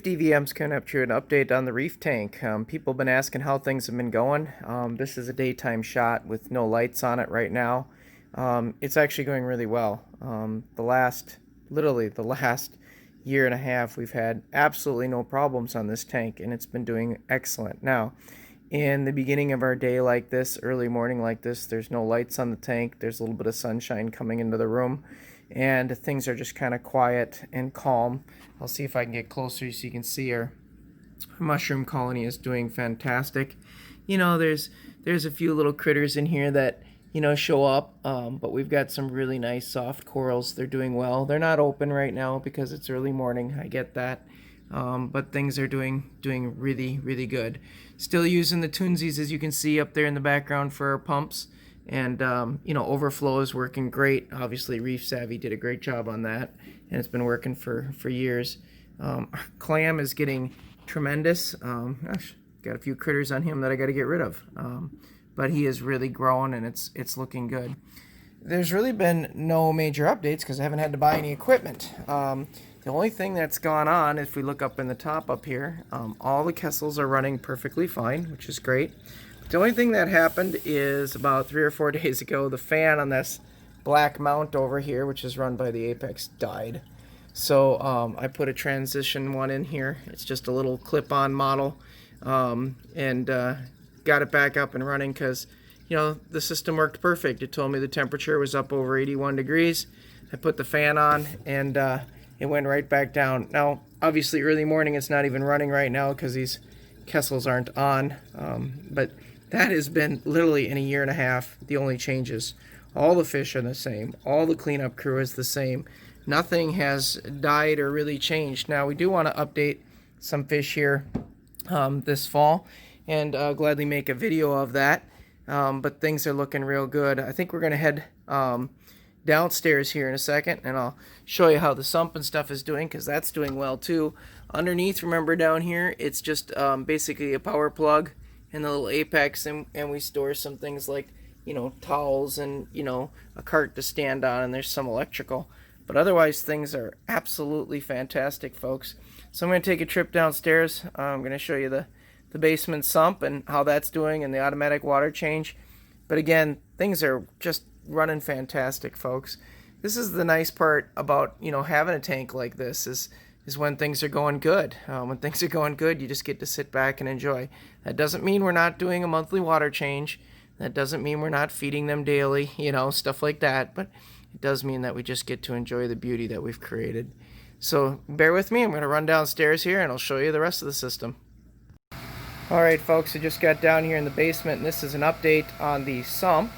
DVM's coming up to an update on the reef tank. People have been asking how things have been going. This is a daytime shot with no lights on it right now. It's actually going really well. Literally the last year and a half, we've had absolutely no problems on this tank, and it's been doing excellent. Now, in the beginning of our day like this, early morning like this, there's no lights on the tank. There's a little bit of sunshine coming into the room, and things are just kind of quiet and calm. I'll see if I can get closer so you can see our mushroom colony is doing fantastic. You know, there's a few little critters in here that, you know, show up, but we've got some really nice soft corals. They're doing well. They're not open right now because it's early morning. I get that. But things are doing really, really good. Still using the tunsies, as you can see up there in the background, for our pumps. And, you know, overflow is working great. Obviously, Reef Savvy did a great job on that, and it's been working for years. Clam is getting tremendous. Gosh, got a few critters on him that I got to get rid of. But he is really growing, and it's looking good. There's really been no major updates because I haven't had to buy any equipment. The only thing that's gone on, if we look up in the top up here, all the Kessels are running perfectly fine, which is great. The only thing that happened is about 3 or 4 days ago, the fan on this black mount over here, which is run by the Apex, died. So I put a transition one in here. It's just a little clip-on model, and got it back up and running because, you know, the system worked perfect. It told me the temperature was up over 81 degrees. I put the fan on, and it went right back down. Now, obviously, early morning, it's not even running right now because these Kessels aren't on, but that has been literally in a year and a half the only changes. All the fish are the same. All the cleanup crew is the same. Nothing has died or really changed. Now, we do want to update some fish here this fall, and gladly make a video of that. But things are looking real good. I think we're going to head downstairs here in a second, and I'll show you how the sump and stuff is doing, because that's doing well too. Underneath, remember down here, it's just basically a power plug and the little Apex, and we store some things like, you know, towels and, you know, a cart to stand on, and there's some electrical. But otherwise, things are absolutely fantastic, folks. So I'm going to take a trip downstairs. I'm going to show you the basement sump and how that's doing, and the automatic water change. But again, things are just running fantastic, folks. This is the nice part about, you know, having a tank like this is when things are going good. When things are going good, you just get to sit back and enjoy. That doesn't mean we're not doing a monthly water change. That doesn't mean we're not feeding them daily, you know, stuff like that. But it does mean that we just get to enjoy the beauty that we've created. So bear with me. I'm going to run downstairs here, and I'll show you the rest of the system. Alright, folks, I just got down here in the basement, and this is an update on the sump.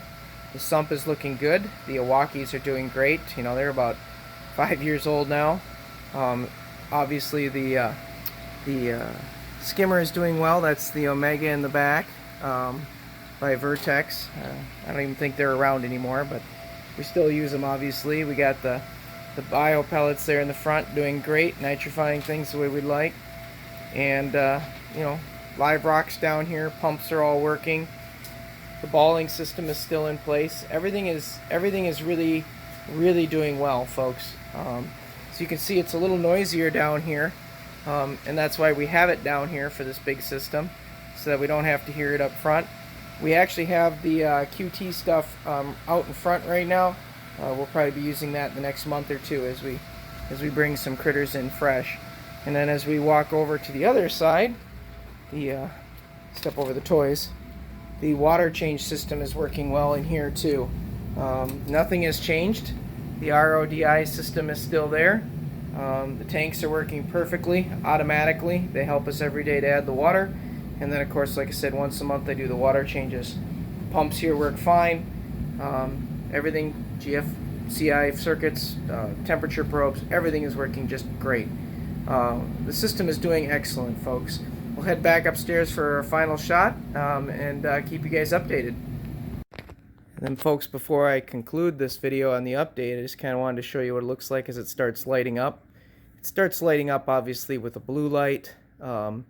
The sump is looking good. The Iwakis are doing great. You know, they're about 5 years old now. Obviously, the skimmer is doing well. That's the Omega in the back, by Vertex. I don't even think they're around anymore, but we still use them, obviously. We got the bio pellets there in the front doing great, nitrifying things the way we'd like. And, you know, live rocks down here, pumps are all working. The balling system is still in place. Everything is really, really doing well, folks. So you can see it's a little noisier down here, and that's why we have it down here for this big system, so that we don't have to hear it up front. We actually have the QT stuff out in front right now. We'll probably be using that the next month or two as we bring some critters in fresh. And then as we walk over to the other side, step over the toys, the water change system is working well in here too. Nothing has changed. The RODI system is still there. The tanks are working perfectly, automatically. They help us every day to add the water. And then, of course, like I said, once a month I do the water changes. Pumps here work fine. Everything, GFCI circuits, temperature probes, everything is working just great. The system is doing excellent, folks. We'll head back upstairs for our final shot, and keep you guys updated. And then, folks, before I conclude this video on the update, I just kind of wanted to show you what it looks like as it starts lighting up. It starts lighting up, obviously, with a blue light, and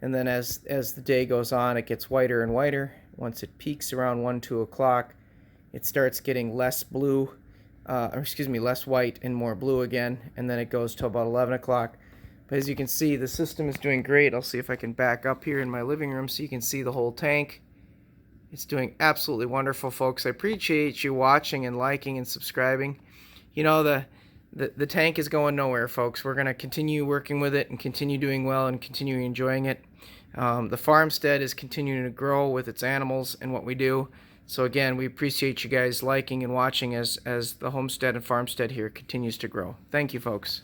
then as the day goes on, it gets whiter and whiter. Once it peaks around 1, 2 o'clock, it starts getting less blue, less white and more blue again, and then it goes to about 11 o'clock. But as you can see, the system is doing great. I'll see if I can back up here in my living room so you can see the whole tank. It's doing absolutely wonderful, folks. I appreciate you watching and liking and subscribing. You know, the tank is going nowhere, folks. We're going to continue working with it and continue doing well and continue enjoying it. The farmstead is continuing to grow with its animals and what we do. So again, we appreciate you guys liking and watching as the homestead and farmstead here continues to grow. Thank you, folks.